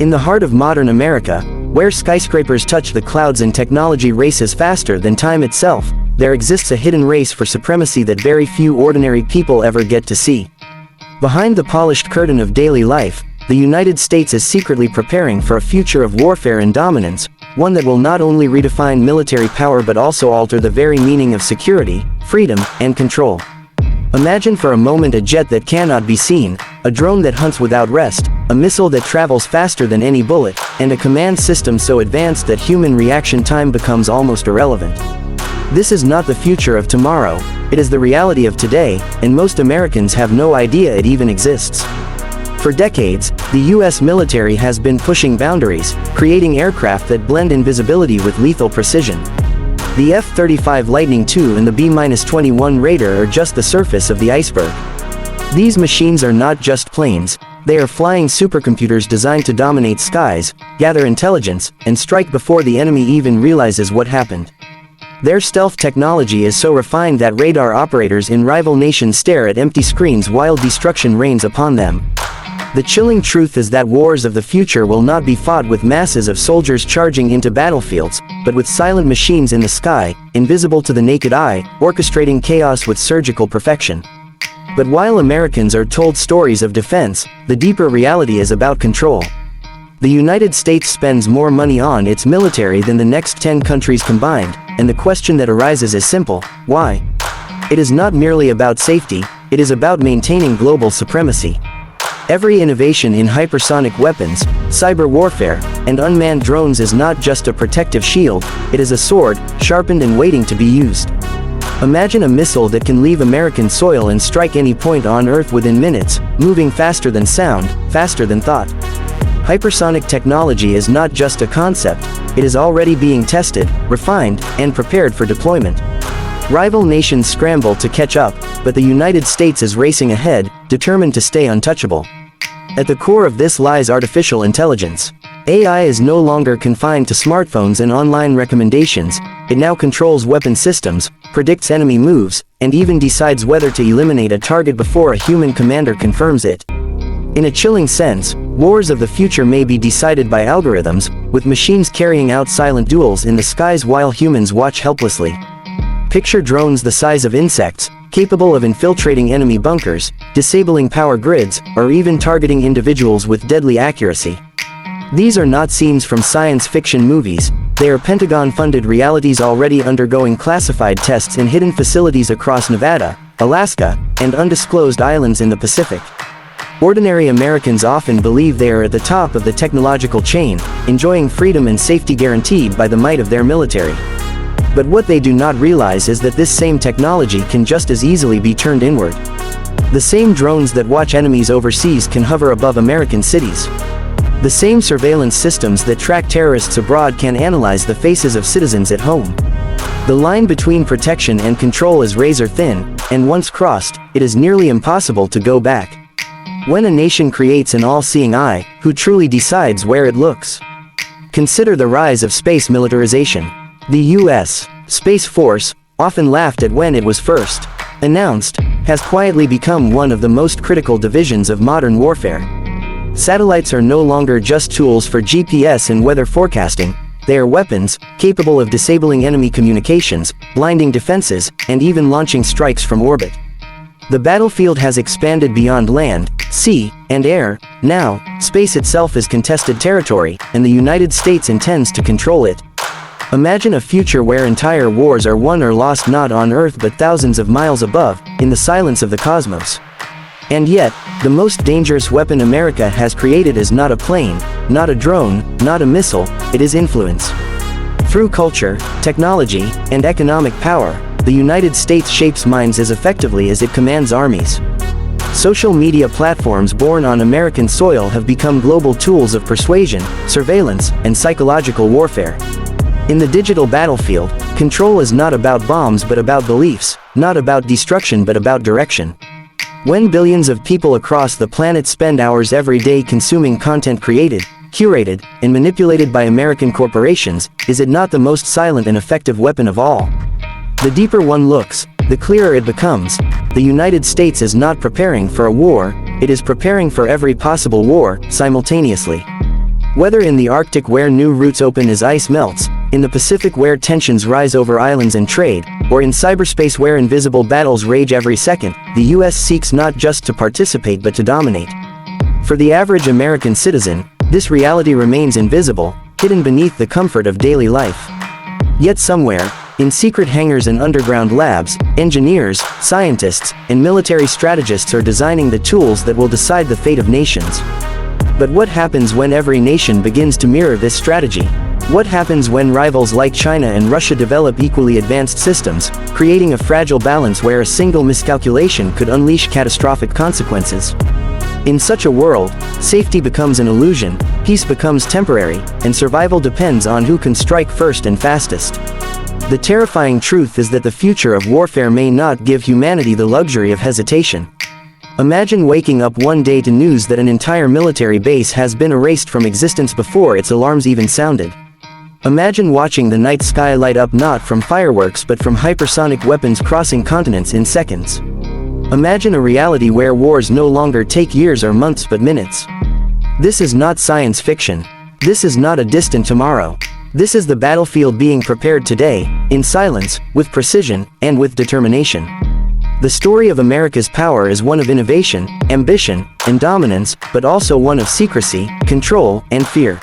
In the heart of modern America, where skyscrapers touch the clouds and technology races faster than time itself, there exists a hidden race for supremacy that very few ordinary people ever get to see. Behind the polished curtain of daily life, the United States is secretly preparing for a future of warfare and dominance, one that will not only redefine military power but also alter the very meaning of security, freedom, and control. Imagine for a moment a jet that cannot be seen, a drone that hunts without rest, a missile that travels faster than any bullet, and a command system so advanced that human reaction time becomes almost irrelevant. This is not the future of tomorrow, it is the reality of today, and most Americans have no idea it even exists. For decades, the U.S. military has been pushing boundaries, creating aircraft that blend invisibility with lethal precision. The F-35 Lightning II and the B-21 Raider are just the surface of the iceberg. These machines are not just planes, they are flying supercomputers designed to dominate skies, gather intelligence, and strike before the enemy even realizes what happened. Their stealth technology is so refined that radar operators in rival nations stare at empty screens while destruction rains upon them. The chilling truth is that wars of the future will not be fought with masses of soldiers charging into battlefields, but with silent machines in the sky, invisible to the naked eye, orchestrating chaos with surgical perfection. But while Americans are told stories of defense, the deeper reality is about control. The United States spends more money on its military than the next 10 countries combined, and the question that arises is simple: why? It is not merely about safety, it is about maintaining global supremacy. Every innovation in hypersonic weapons, cyber warfare, and unmanned drones is not just a protective shield, it is a sword, sharpened and waiting to be used. Imagine a missile that can leave American soil and strike any point on Earth within minutes, moving faster than sound, faster than thought. Hypersonic technology is not just a concept, it is already being tested, refined, and prepared for deployment. Rival nations scramble to catch up, but the United States is racing ahead, determined to stay untouchable. At the core of this lies artificial intelligence. AI is no longer confined to smartphones and online recommendations, it now controls weapon systems, predicts enemy moves, and even decides whether to eliminate a target before a human commander confirms it. In a chilling sense, wars of the future may be decided by algorithms, with machines carrying out silent duels in the skies while humans watch helplessly. Picture drones the size of insects, capable of infiltrating enemy bunkers, disabling power grids, or even targeting individuals with deadly accuracy. These are not scenes from science fiction movies, they are Pentagon-funded realities already undergoing classified tests in hidden facilities across Nevada, Alaska, and undisclosed islands in the Pacific. Ordinary Americans often believe they are at the top of the technological chain, enjoying freedom and safety guaranteed by the might of their military. But what they do not realize is that this same technology can just as easily be turned inward. The same drones that watch enemies overseas can hover above American cities. The same surveillance systems that track terrorists abroad can analyze the faces of citizens at home. The line between protection and control is razor thin, and once crossed, it is nearly impossible to go back. When a nation creates an all-seeing eye, who truly decides where it looks? Consider the rise of space militarization. The U.S. Space Force, often laughed at when it was first announced, has quietly become one of the most critical divisions of modern warfare. Satellites are no longer just tools for GPS and weather forecasting, they are weapons, capable of disabling enemy communications, blinding defenses, and even launching strikes from orbit. The battlefield has expanded beyond land, sea, and air. Now, space itself is contested territory, and the United States intends to control it. Imagine a future where entire wars are won or lost not on Earth but thousands of miles above, in the silence of the cosmos. And yet, the most dangerous weapon America has created is not a plane, not a drone, not a missile, it is influence. Through culture, technology, and economic power, the United States shapes minds as effectively as it commands armies. Social media platforms born on American soil have become global tools of persuasion, surveillance, and psychological warfare. In the digital battlefield, control is not about bombs but about beliefs, not about destruction but about direction. When billions of people across the planet spend hours every day consuming content created, curated, and manipulated by American corporations, is it not the most silent and effective weapon of all? The deeper one looks, the clearer it becomes. The United States is not preparing for a war, it is preparing for every possible war, simultaneously. Whether in the Arctic where new routes open as ice melts, in the Pacific where tensions rise over islands and trade, or in cyberspace where invisible battles rage every second, the US seeks not just to participate but to dominate. For the average American citizen, this reality remains invisible, hidden beneath the comfort of daily life. Yet somewhere, in secret hangars and underground labs, engineers, scientists, and military strategists are designing the tools that will decide the fate of nations. But what happens when every nation begins to mirror this strategy? What happens when rivals like China and Russia develop equally advanced systems, creating a fragile balance where a single miscalculation could unleash catastrophic consequences? In such a world, safety becomes an illusion, peace becomes temporary, and survival depends on who can strike first and fastest. The terrifying truth is that the future of warfare may not give humanity the luxury of hesitation. Imagine waking up one day to news that an entire military base has been erased from existence before its alarms even sounded. Imagine watching the night sky light up not from fireworks but from hypersonic weapons crossing continents in seconds. Imagine a reality where wars no longer take years or months but minutes. This is not science fiction. This is not a distant tomorrow. This is the battlefield being prepared today, in silence, with precision, and with determination. The story of America's power is one of innovation, ambition, and dominance, but also one of secrecy, control, and fear.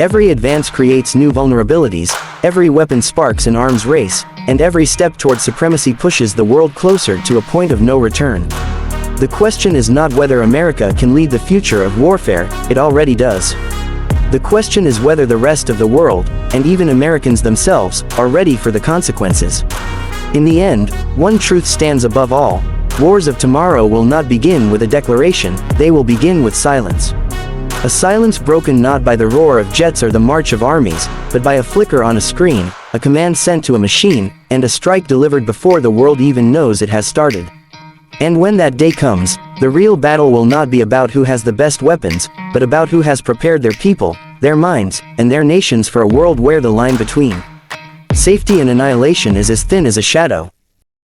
Every advance creates new vulnerabilities, every weapon sparks an arms race, and every step toward supremacy pushes the world closer to a point of no return. The question is not whether America can lead the future of warfare, it already does. The question is whether the rest of the world, and even Americans themselves, are ready for the consequences. In the end, one truth stands above all: wars of tomorrow will not begin with a declaration, they will begin with silence. A silence broken not by the roar of jets or the march of armies, but by a flicker on a screen, a command sent to a machine, and a strike delivered before the world even knows it has started. And when that day comes, the real battle will not be about who has the best weapons, but about who has prepared their people, their minds, and their nations for a world where the line between safety and annihilation is as thin as a shadow.